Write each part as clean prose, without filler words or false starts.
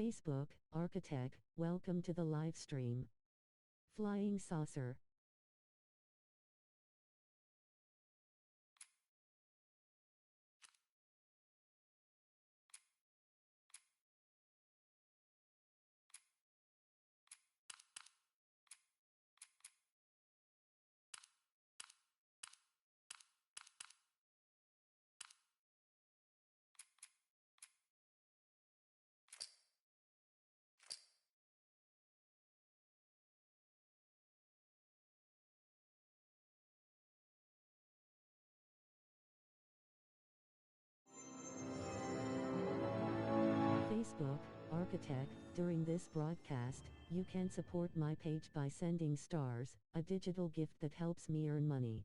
Facebook, Arkatech, welcome to the live stream. Flying saucer. Facebook, Arkatech. During this broadcast, you can support my page by sending stars, a digital gift that helps me earn money.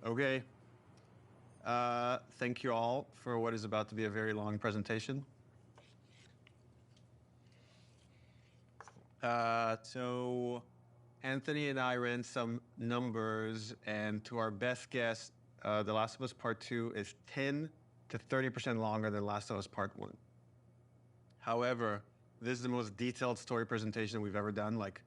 Okay. Thank you all for what is about to be a very long presentation. So Anthony and I ran some numbers, and to our best guess, The Last of Us Part 2 is 10 to 30% longer than Last of Us Part 1. However, this is the most detailed story presentation we've ever done. Like,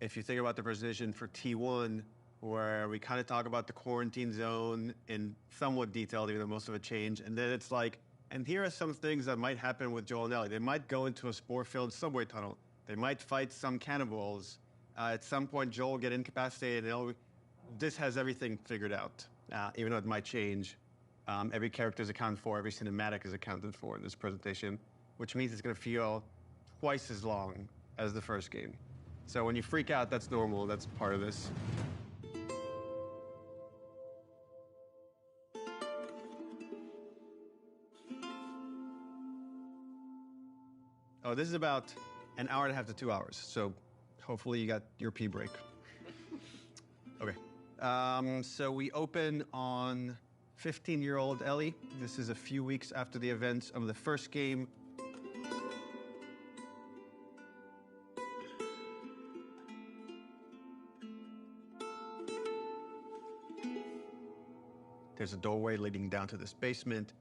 if you think about the presentation for T1, where we kind of talk about the quarantine zone in somewhat detail, even though most of it changed. And then it's like, and here are some things that might happen with Joel and Ellie. They might go into a spore-filled subway tunnel. They might fight some cannibals. At some point, Joel will get incapacitated. And Ellie, this has everything figured out, even though it might change. Every character is accounted for. Every cinematic is accounted for in this presentation, which means it's going to feel twice as long as the first game. So when you freak out, that's normal. That's part of this. Oh, this is about an hour and a half to 2 hours. So hopefully you got your pee break. Okay. So we open on 15-year-old Ellie. This is a few weeks after the events of the first game. There's a doorway leading down to this basement,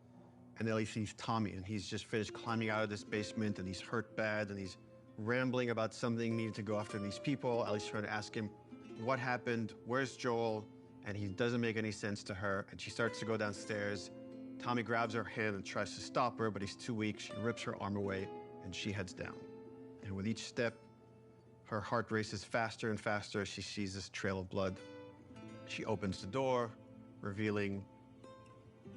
and Ellie sees Tommy, and he's just finished climbing out of this basement, and he's hurt bad, and he's rambling about something, needing to go after these people. Ellie's trying to ask him what happened, where's Joel, and he doesn't make any sense to her, and she starts to go downstairs. Tommy grabs her hand and tries to stop her, but he's too weak. She rips her arm away, and she heads down. And with each step, her heart races faster and faster as she sees this trail of blood. She opens the door, revealing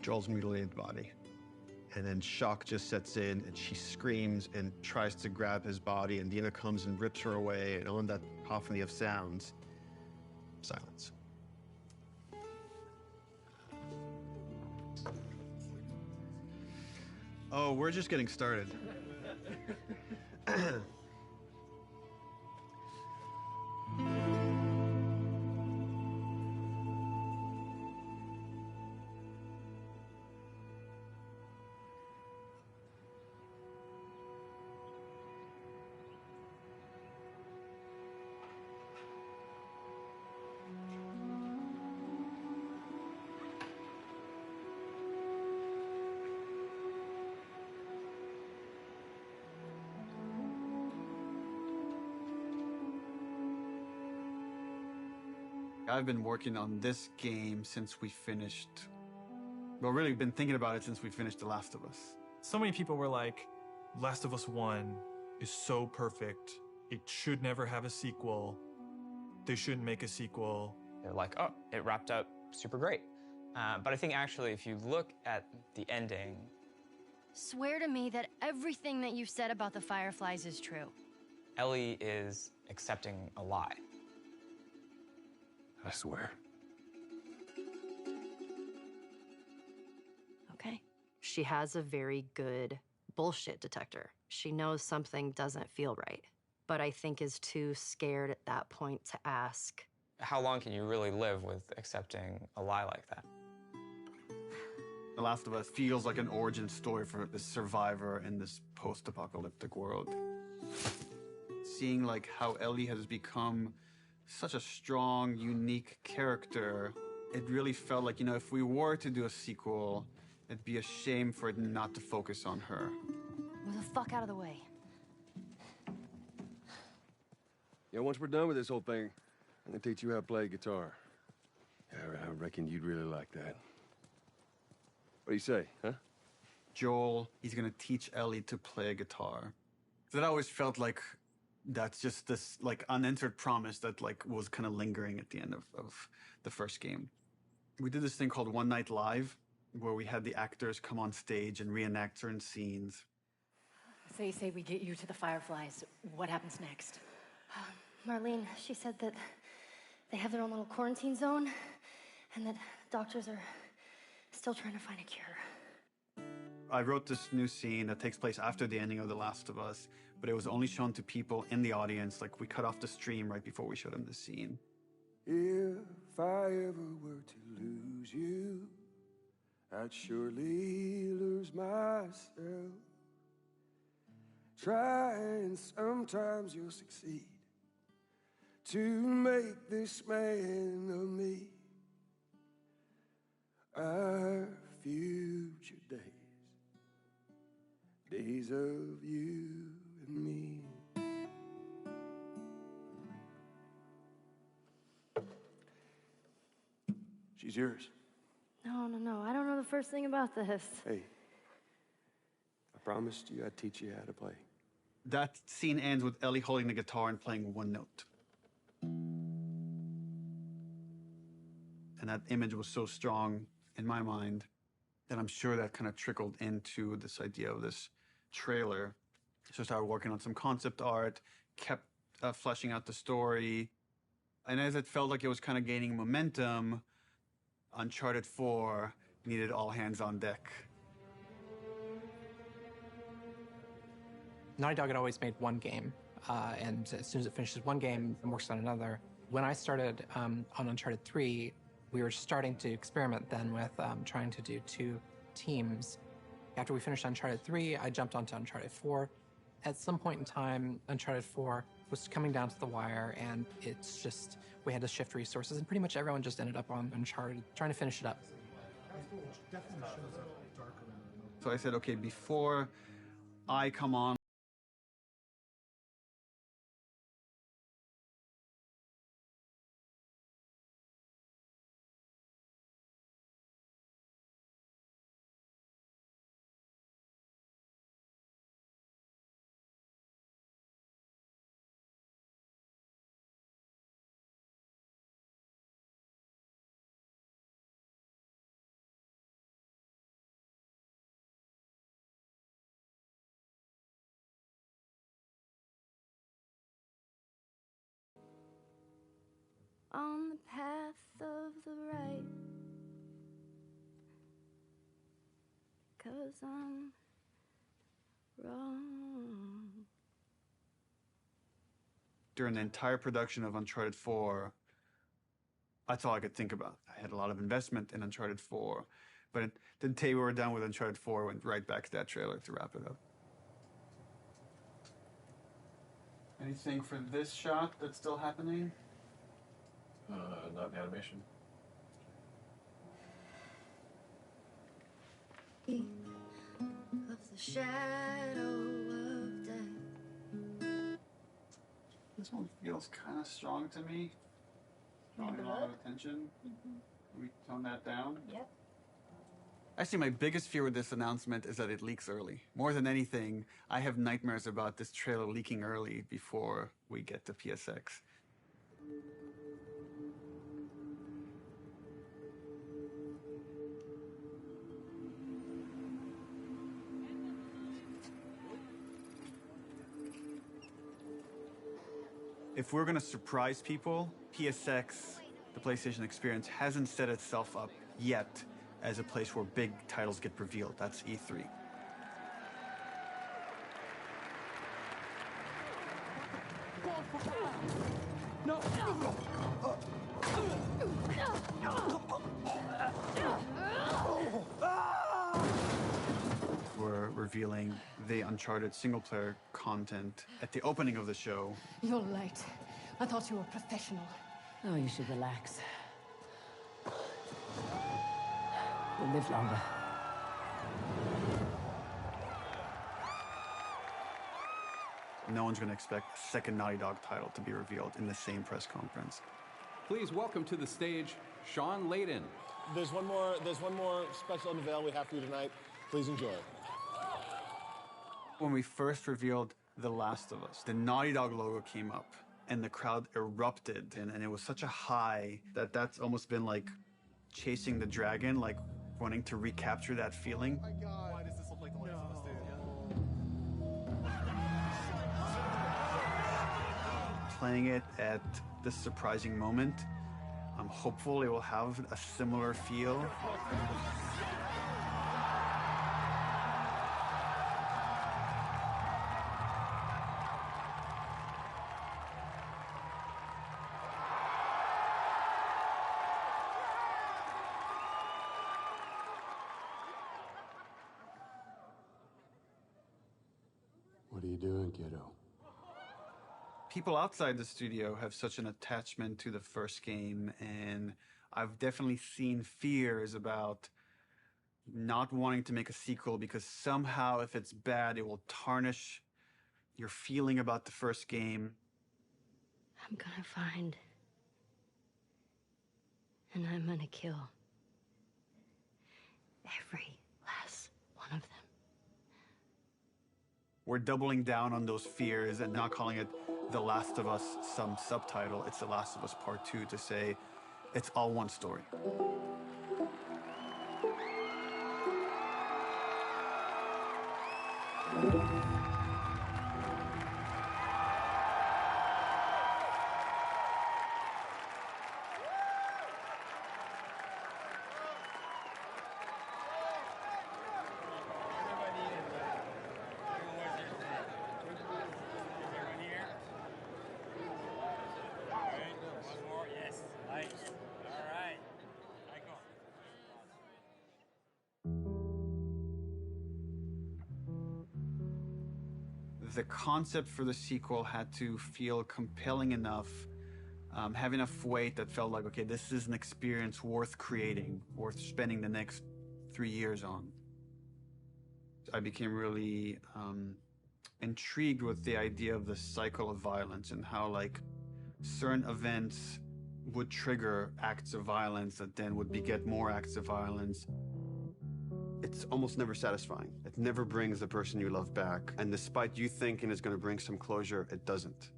Joel's mutilated body. And then shock just sets in, and she screams and tries to grab his body, and Dina comes and rips her away, and on that cacophony of sounds, silence. Oh, we're just getting started. I've been working on this game since we finished, well, really been thinking about it since we finished The Last of Us. So many people were like, Last of Us 1 is so perfect. It should never have a sequel. They shouldn't make a sequel. They're like, oh, it wrapped up super great. But I think actually, if you look at the ending... Swear to me that everything that you've said about the Fireflies is true. Ellie is accepting a lie. I swear. Okay. She has a very good bullshit detector. She knows something doesn't feel right, but I think is too scared at that point to ask. How long can you really live with accepting a lie like that? The Last of Us feels like an origin story for this survivor in this post-apocalyptic world. Seeing like how Ellie has become such a strong, unique character, it really felt like, you know, if we were to do a sequel, it'd be a shame for it not to focus on her. Move the fuck out of the way. Yeah, once we're done with this whole thing, I'm gonna teach you how to play guitar. I reckon you'd really like that. What do you say, huh? Joel, he's gonna teach Ellie to play guitar. That always felt like that's just this like unanswered promise that like was kind of lingering at the end of the first game. We did this thing called One Night Live, where we had the actors come on stage and reenact certain scenes. So you say we get you to the Fireflies. What happens next? Marlene, she said that they have their own little quarantine zone, and that doctors are still trying to find a cure. I wrote this new scene that takes place after the ending of The Last of Us, but it was only shown to people in the audience. Like, we cut off the stream right before we showed them the scene. If I ever were to lose you, I'd surely lose myself. Try and sometimes you'll succeed to make this man of me. Our future days of you and me. She's yours. No, I don't know the first thing about this. Hey, I promised you I'd teach you how to play. That scene ends with Ellie holding the guitar and playing one note. And that image was so strong in my mind that I'm sure that kind of trickled into this idea of this trailer. So I started working on some concept art, kept fleshing out the story. And as it felt like it was kind of gaining momentum, Uncharted 4 needed all hands on deck. Naughty Dog had always made one game, and as soon as it finishes one game, it works on another. When I started on Uncharted 3, We were starting to experiment then with trying to do 2 teams. After we finished Uncharted 3, I jumped onto Uncharted 4. At some point in time, Uncharted 4 was coming down to the wire, and it's just, we had to shift resources, and pretty much everyone just ended up on Uncharted, trying to finish it up. So I said, okay, before I come on, On the path of the right, 'cause I'm wrong. during the entire production of Uncharted 4, that's all I could think about. I had a lot of investment in Uncharted 4, but the day we were done with Uncharted 4, went right back to that trailer to wrap it up. Anything for this shot that's still happening? Not in animation. Of the shadow of death. This one feels kind of strong to me. Drawing a lot of attention. Can we tone that down? Yep. Actually, my biggest fear with this announcement is that it leaks early. More than anything, I have nightmares about this trailer leaking early before we get to PSX. If we're gonna surprise people, PSX, the PlayStation Experience, hasn't set itself up yet as a place where big titles get revealed. That's E3. No! We're revealing the Uncharted single-player content at the opening of the show. You're late. I thought you were professional. Oh, you should relax. You'll live longer. No one's going to expect a second Naughty Dog title to be revealed in the same press conference. Please welcome to the stage, Sean Layden. There's one more special unveil we have for you tonight. Please enjoy it. When we first revealed The Last of Us, the Naughty Dog logo came up and the crowd erupted, and it was such a high that that's almost been like chasing the dragon, like wanting to recapture that feeling. Oh my God. Why does this look like The Last of Us, dude? Playing it at this surprising moment, I'm hopeful it will have a similar feel. What are you doing, kiddo? People outside the studio have such an attachment to the first game, and I've definitely seen fears about not wanting to make a sequel because somehow if it's bad, it will tarnish your feeling about the first game. I'm gonna find. And I'm gonna kill. Every last one of them. We're doubling down on those fears and not calling it The Last of Us, some subtitle. It's The Last of Us Part 2 to say it's all one story. the concept for the sequel had to feel compelling enough, have enough weight that felt like, okay, this is an experience worth creating, worth spending the next 3 years on. I became really intrigued with the idea of the cycle of violence and how, like, certain events would trigger acts of violence that then would beget more acts of violence. It's almost never satisfying. It never brings the person you love back. And despite you thinking it's going to bring some closure, it doesn't.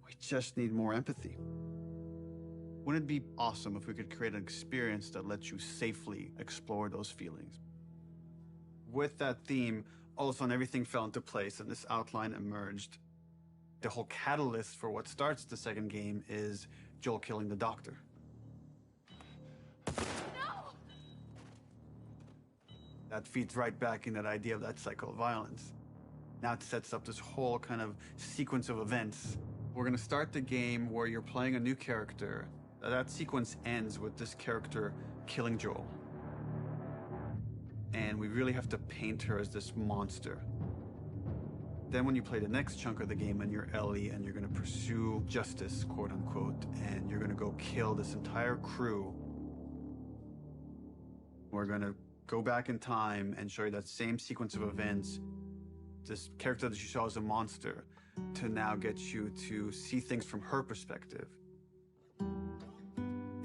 We just need more empathy. Wouldn't it be awesome if we could create an experience that lets you safely explore those feelings? With that theme, all of a sudden everything fell into place and this outline emerged. The whole catalyst for what starts the second game is Joel killing the doctor. No! That feeds right back in that idea of that cycle of violence. Now it sets up this whole kind of sequence of events. We're gonna start the game where you're playing a new character. That sequence ends with this character killing Joel. And we really have to paint her as this monster. Then when you play the next chunk of the game and you're Ellie and you're gonna pursue justice, quote unquote, and you're gonna go kill this entire crew, we're gonna go back in time and show you that same sequence of events, this character that you saw as a monster, to now get you to see things from her perspective.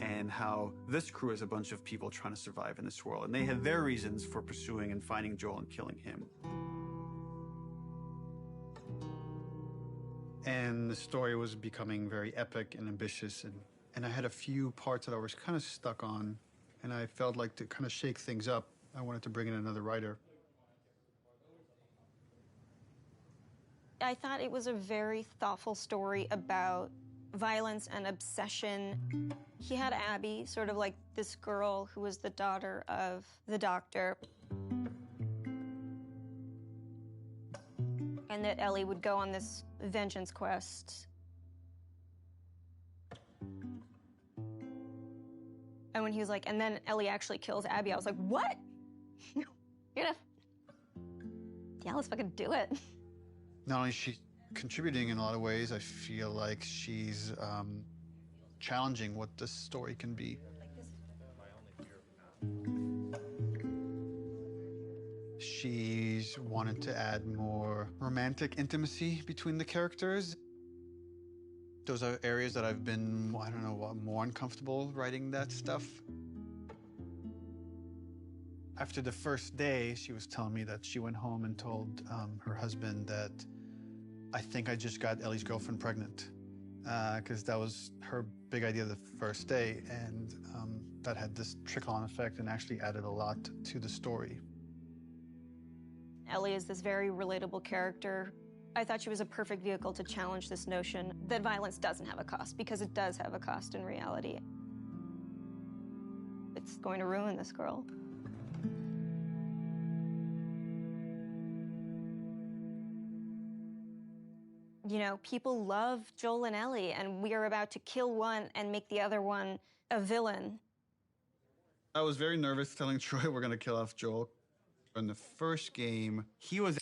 And how this crew is a bunch of people trying to survive in this world. And they had their reasons for pursuing and finding Joel and killing him. And the story was becoming very epic and ambitious. And I had a few parts that I was kind of stuck on. And I felt like to kind of shake things up, I wanted to bring in another writer. I thought it was a very thoughtful story about violence and obsession. He had Abby, sort of like this girl who was the daughter of the doctor. And that Ellie would go on this vengeance quest. And when he was like, and then Ellie actually kills Abby, I was like, what? You're gonna... Yeah, let's fucking do it. Not only is she contributing in a lot of ways, I feel like she's challenging what this story can be. She's wanted to add more romantic intimacy between the characters. Those are areas that I've been, I don't know, more uncomfortable writing that stuff. After the first day, she was telling me that she went home and told her husband that I think I just got Ellie's girlfriend pregnant, because that was her big idea the first day, and that had this trickle-on effect and actually added a lot to the story. Ellie is this very relatable character. I thought she was a perfect vehicle to challenge this notion that violence doesn't have a cost, because it does have a cost in reality. It's going to ruin this girl. You know, people love Joel and Ellie, and we are about to kill one and make the other one a villain. I was very nervous telling Troy we're gonna kill off Joel. In the first game, he was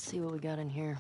Let's see what we got in here.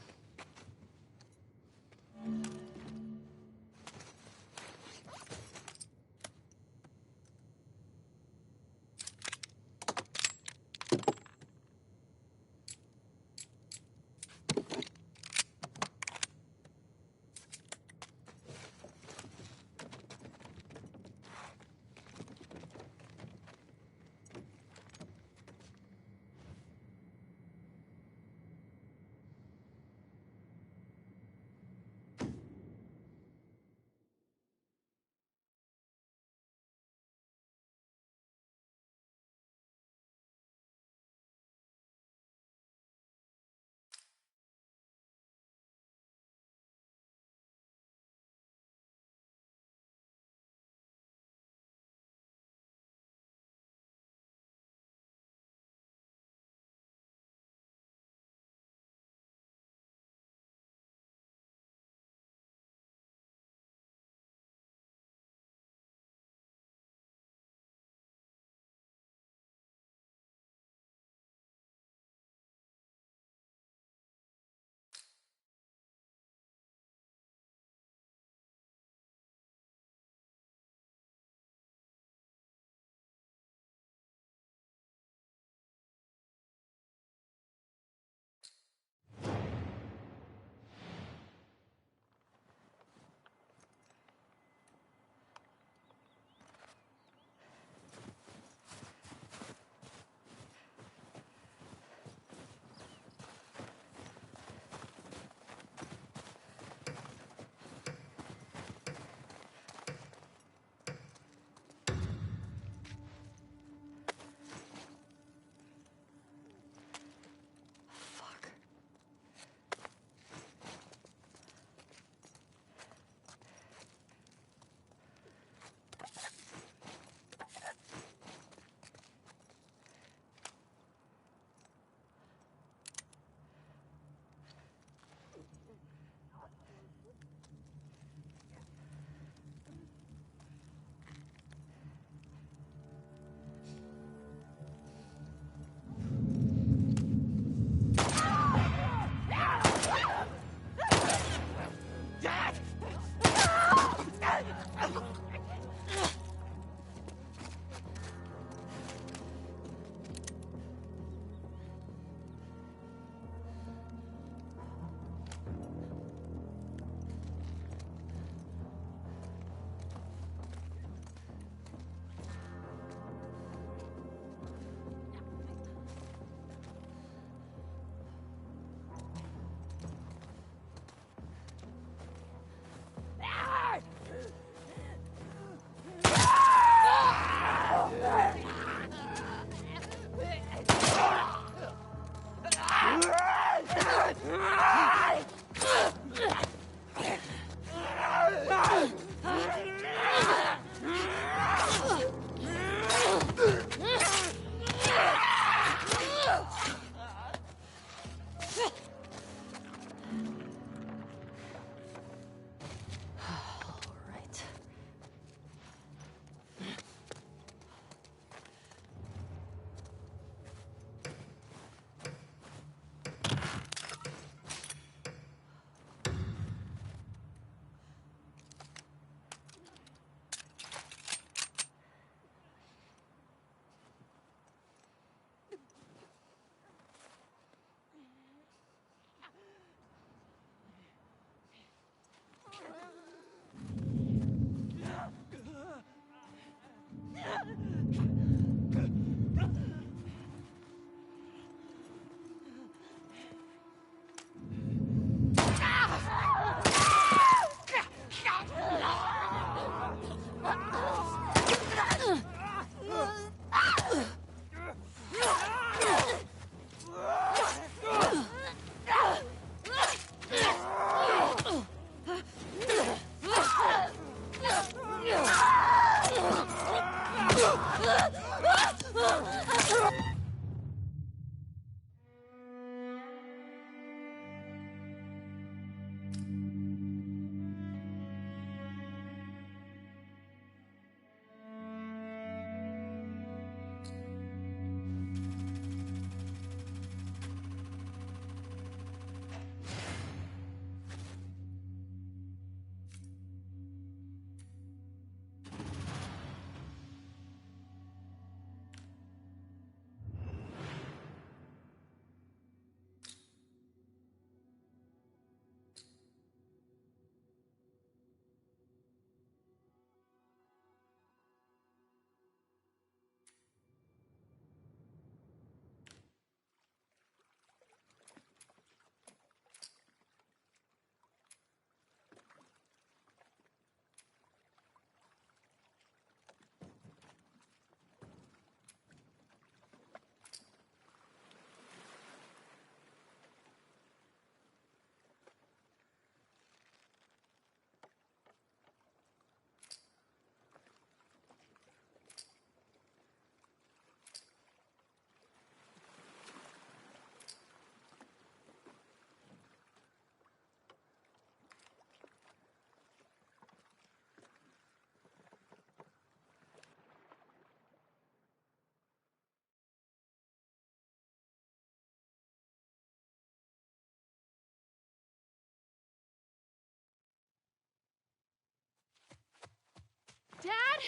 Dad?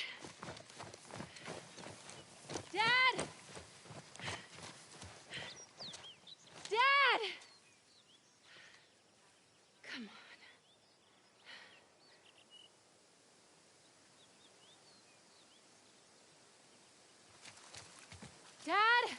Dad? Dad! Come on. Dad?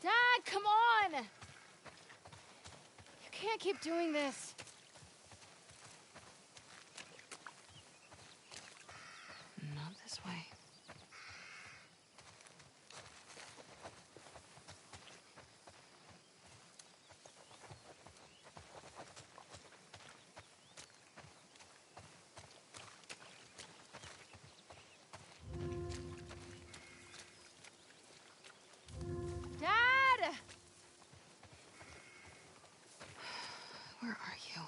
Dad, come on! You can't keep doing this. Not this way. Dad! Where are you?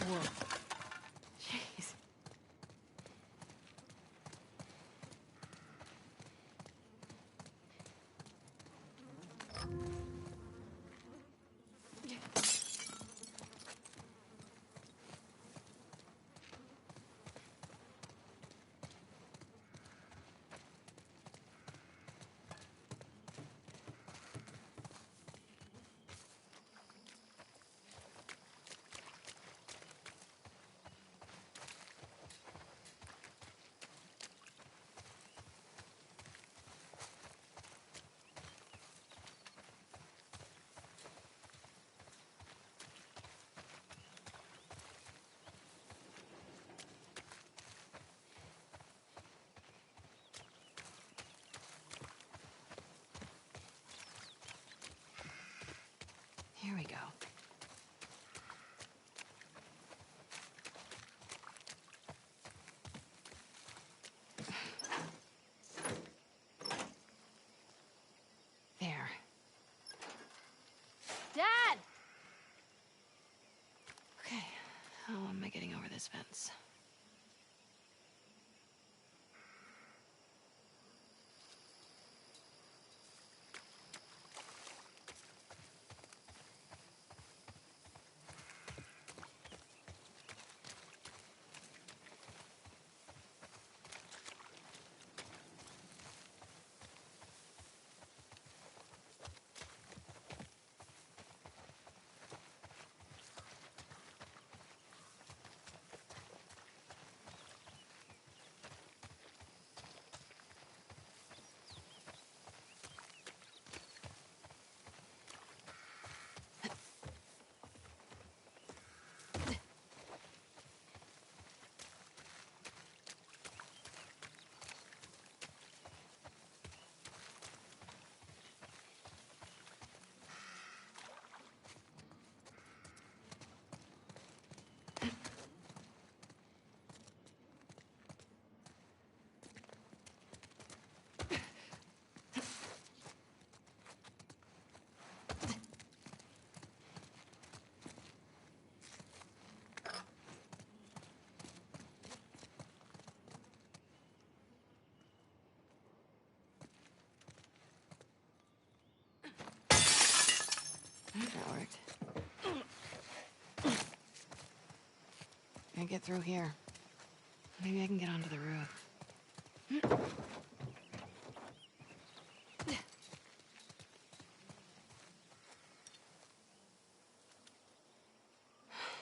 Whoa. Jeez. Here we go. There. Dad! Okay, how am I getting over this fence? That worked. Can't get through here. Maybe I can get onto the roof.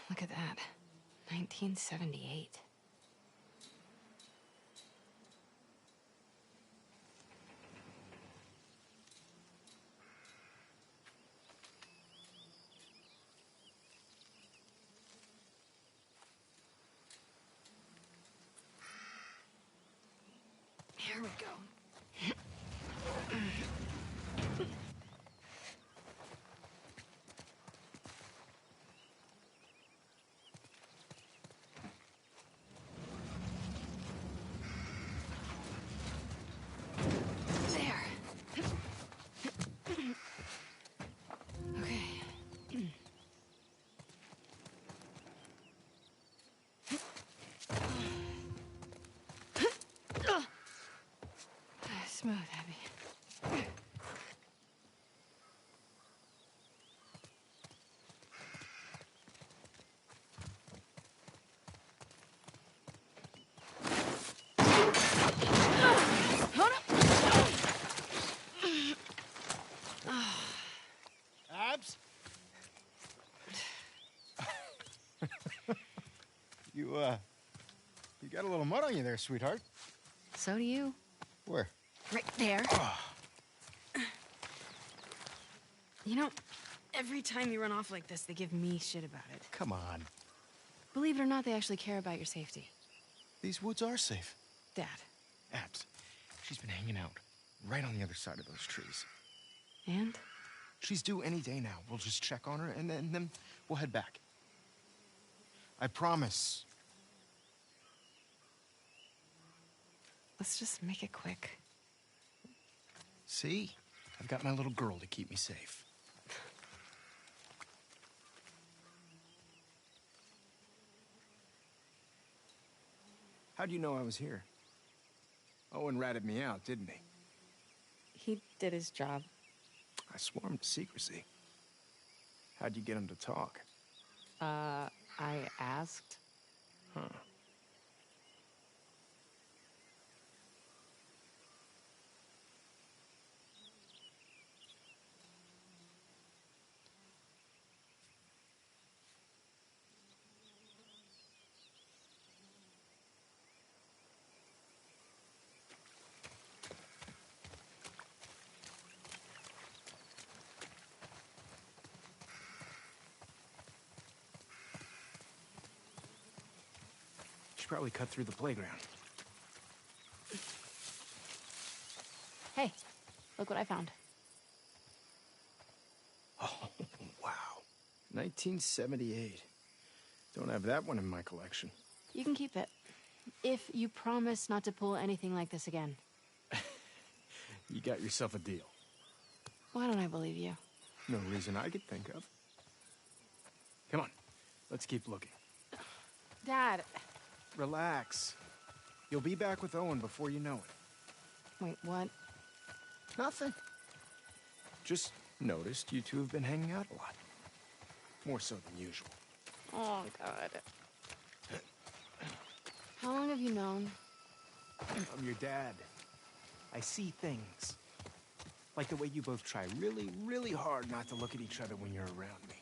Look at that. 1978. Here we go. You got a little mud on you there, sweetheart. So do you. Where? Right there. Oh. You know, every time you run off like this, they give me shit about it. Come on. Believe it or not, they actually care about your safety. These woods are safe. Dad. Abs, she's been hanging out right on the other side of those trees. And? She's due any day now. We'll just check on her, and then we'll head back. I promise. Let's just make it quick. See? I've got my little girl to keep me safe. How'd you know I was here? Owen ratted me out, didn't he? He did his job. I swore him to secrecy. How'd you get him to talk? I asked. Huh. Probably cut through the playground. Hey, look what I found. Oh, wow. 1978. Don't have that one in my collection. You can keep it. If you promise not to pull anything like this again. You got yourself a deal. Why don't I believe you? No reason I could think of. Come on, let's keep looking. Dad. Relax. You'll be back with Owen before you know it. Wait, what? Nothing. Just noticed you two have been hanging out a lot. More so than usual. Oh, God. How long have you known? I'm your dad. I see things. Like the way you both try really, really hard not to look at each other when you're around me.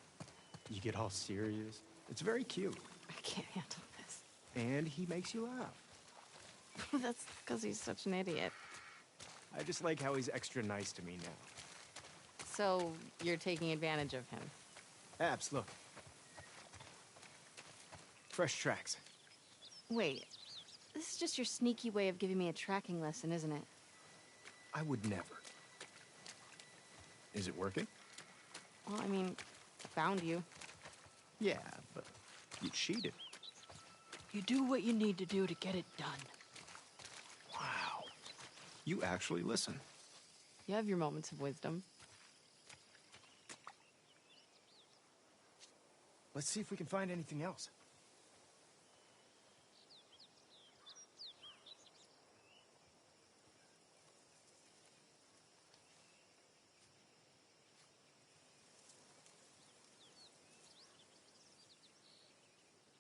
You get all serious. It's very cute. I can't handle this. And he makes you laugh. That's because he's such an idiot. I just like how he's extra nice to me now. So, you're taking advantage of him? Abs, look. Fresh tracks. Wait, this is just your sneaky way of giving me a tracking lesson, isn't it? I would never. Is it working? Well, I mean, I found you. Yeah, but you cheated. You do what you need to do to get it done. Wow. You actually listen. You have your moments of wisdom. Let's see if we can find anything else.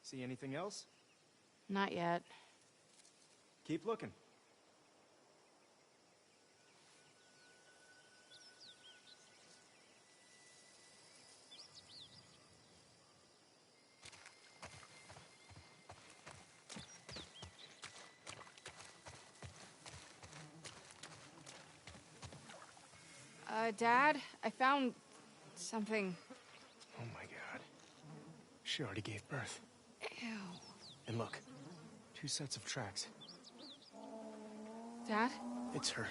See anything else? Not yet. Keep looking. Dad, I found something. Oh my God. She already gave birth. Ew. And look, 2 sets of tracks. Dad? It's her.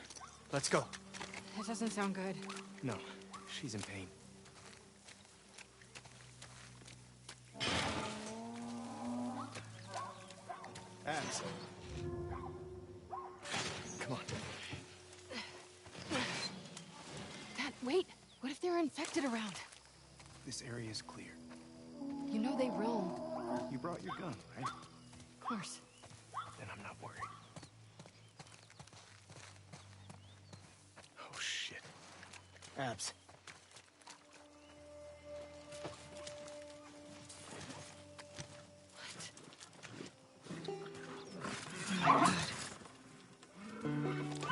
Let's go. That doesn't sound good. No, she's in pain. Abs. Come on. Dad, wait. What if they're infected around? This area is clear. You know they roam. You brought your gun, right? Of course. Then I'm not worried. Oh, shit. Abs.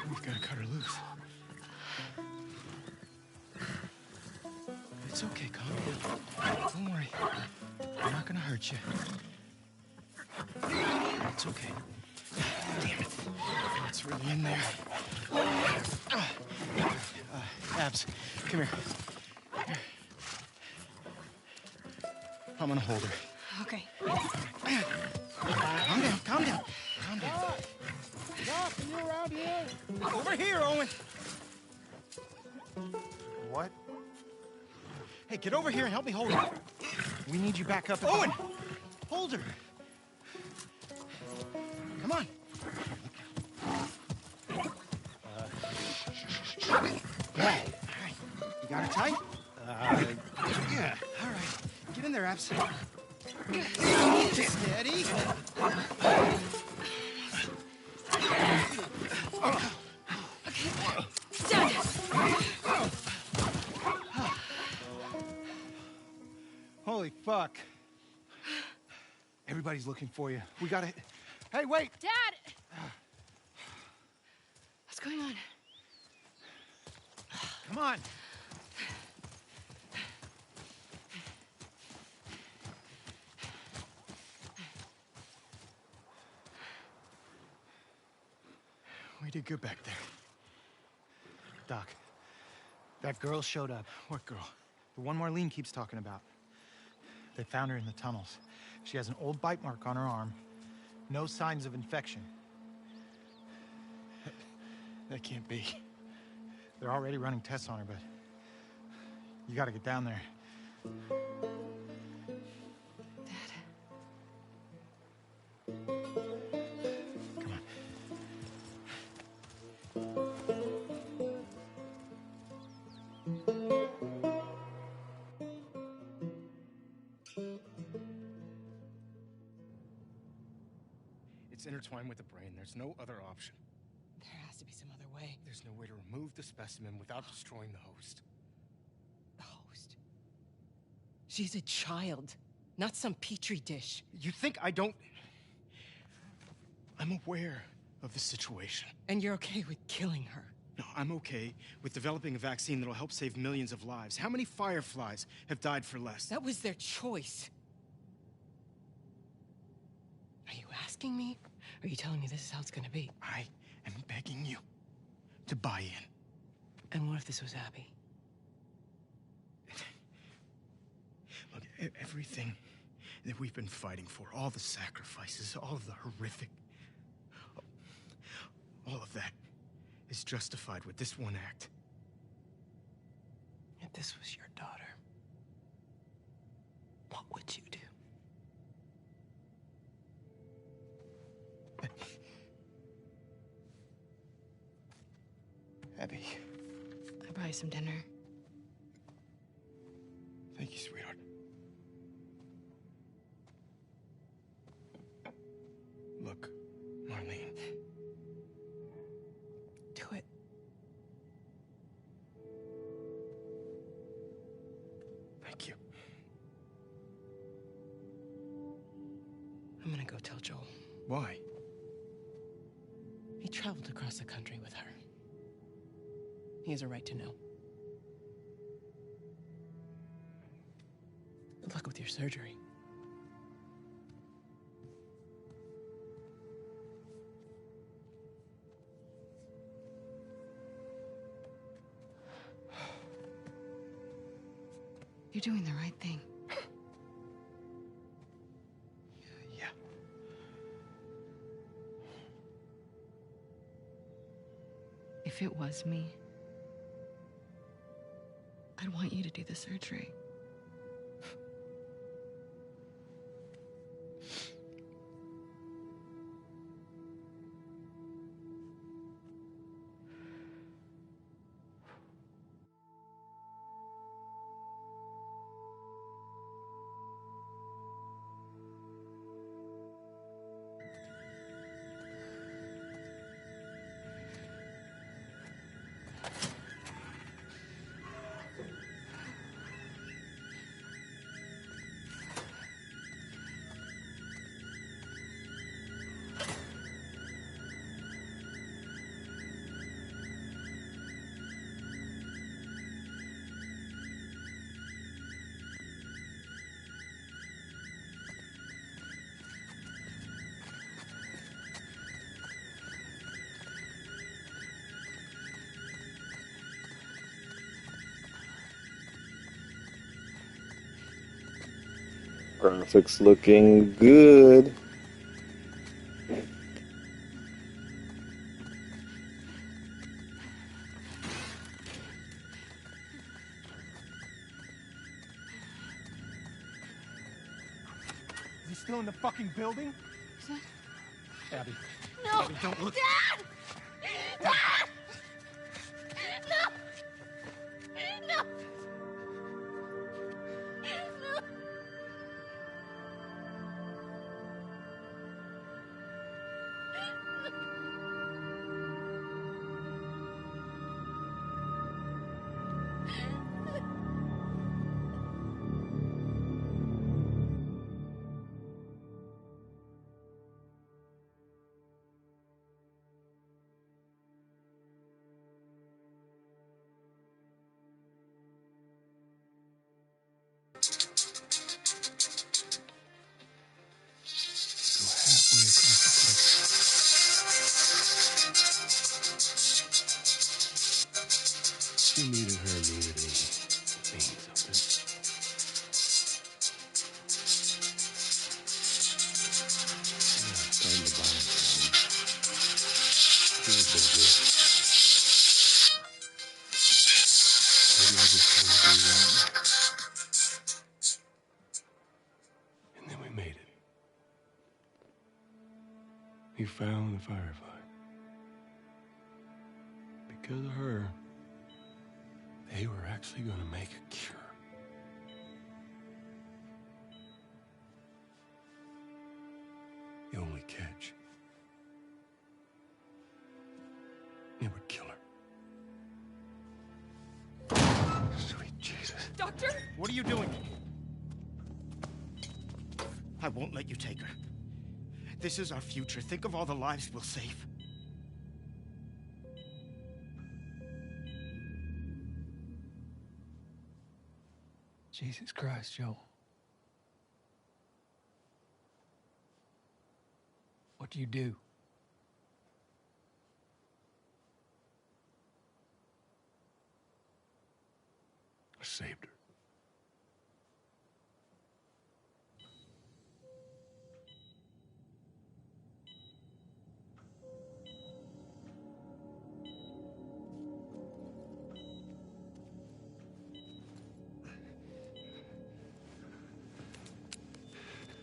We've got to cut her loose. It's okay, calm down. Don't worry. I'm not gonna hurt you. It's okay. Damn it. It's really in there. Abs, come here. I'm gonna hold her. Okay. Calm down, calm down. Calm down. Doc, are you around here? Over here, Owen. What? Hey, get over here and help me hold her. We need you back up. Owen! Hold her. Come on. Yeah. All right. You got her tight? Yeah. All right. Get in there, Abs. Steady. Holy fuck. Everybody's looking for you. We gotta... Hey, wait! Dad! What's going on? Come on. We did good back there. Doc, that girl showed up. What girl? The one Marlene keeps talking about. They found her in the tunnels. She has an old bite mark on her arm. No signs of infection. That can't be. They're already running tests on her, but you gotta get down there. Come on. It's intertwined with the brain. There's no other option. There has to be some other way. There's no way to remove the specimen without destroying the host. The host? She's a child, not some petri dish. You think I don't... I'm aware of the situation. And you're okay with killing her? No, I'm okay with developing a vaccine that'll help save millions of lives. How many fireflies have died for less? That was their choice. Are you asking me? Or are you telling me this is how it's gonna be? I am begging you to buy in. And what if this was Abby? Look, everything that we've been fighting for, all the sacrifices, all of the horrific, all of that is justified with this one act. If this was your daughter, what would you do? Abby. I'll buy you some dinner. Thank you, sweetheart. Look, Marlene. Do it. Thank you. I'm gonna go tell Joel. Why? He traveled across the country with her. He has a right to know. Good luck with your surgery. You're doing the right thing. Yeah. If it was me, I'd want you to do the surgery. Graphics looking good. Is he still in the fucking building? Abby. No! Abby, don't look. Dad! Dad! No! No! No! She needed her immunity to mean something. Yeah, starting to buy it. She was so good. Maybe I just want to do that. And then we made it. We found the Firefly. Because of her, they were actually going to make a cure. The only catch, it would kill her. Sweet Jesus. Doctor? What are you doing? I won't let you take her. This is our future. Think of all the lives we'll save. Jesus Christ, Joe. What do you do? I saved her.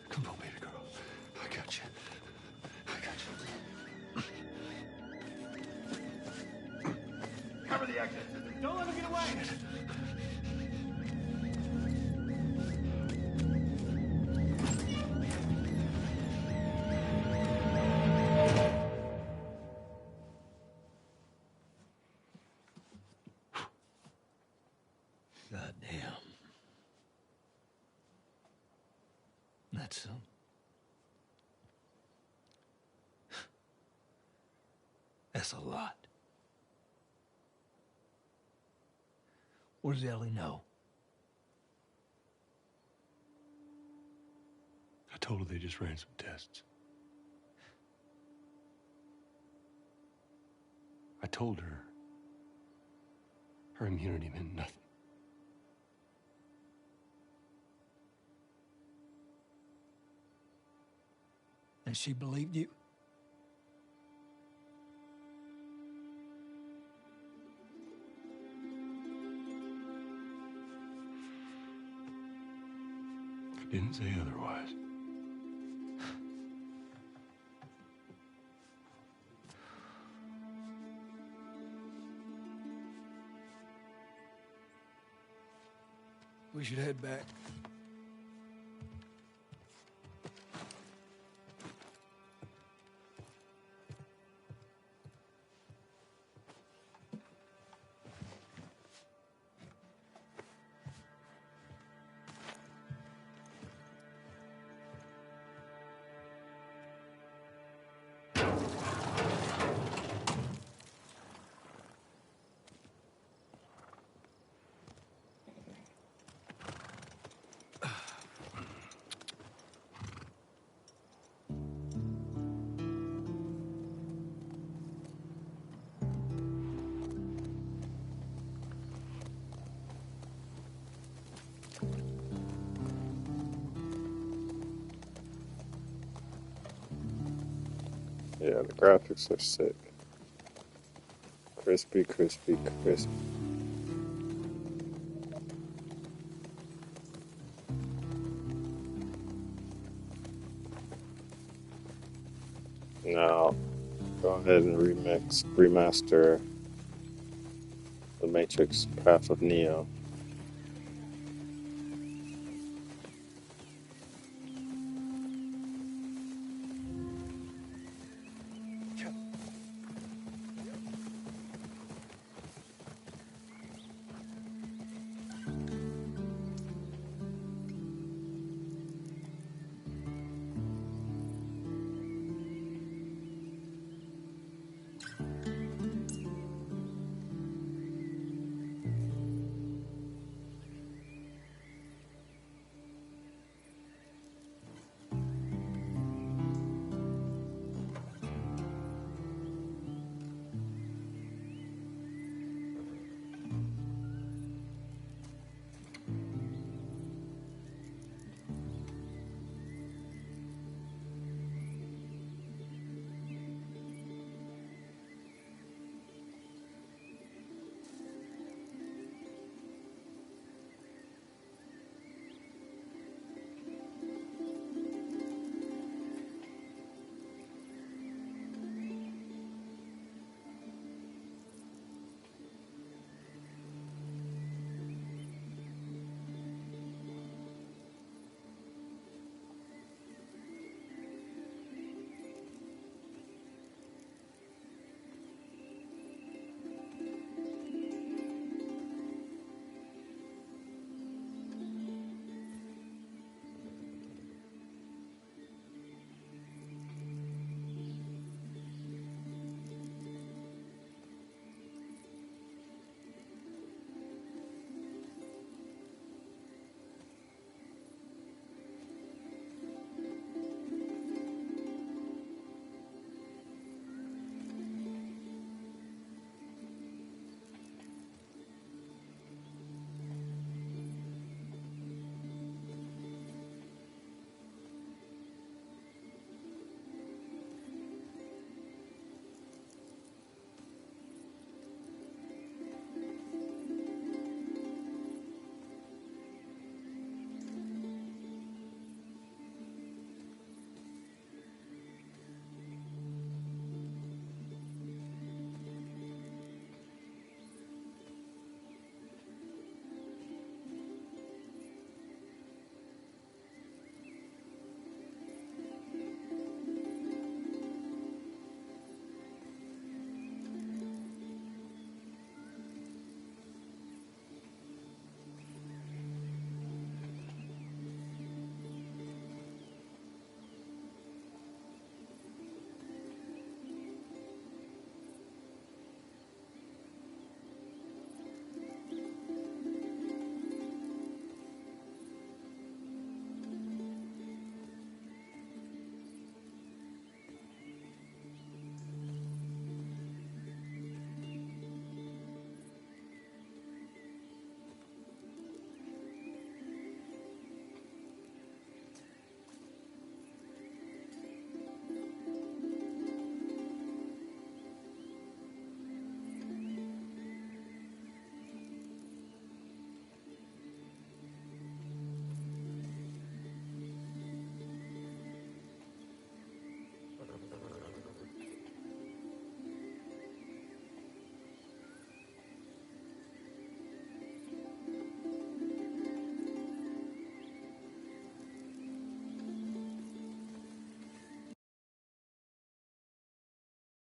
Come on, baby girl. I got you. I got you. Cover the exit. Don't let him get away. Goddamn. That's a lot. What does Ellie know? I told her they just ran some tests. I told her her immunity meant nothing. And she believed you? I didn't say otherwise. We should head back. Yeah, the graphics are sick. Crispy, crispy, crispy. Now, go ahead and remaster The Matrix Path of Neo.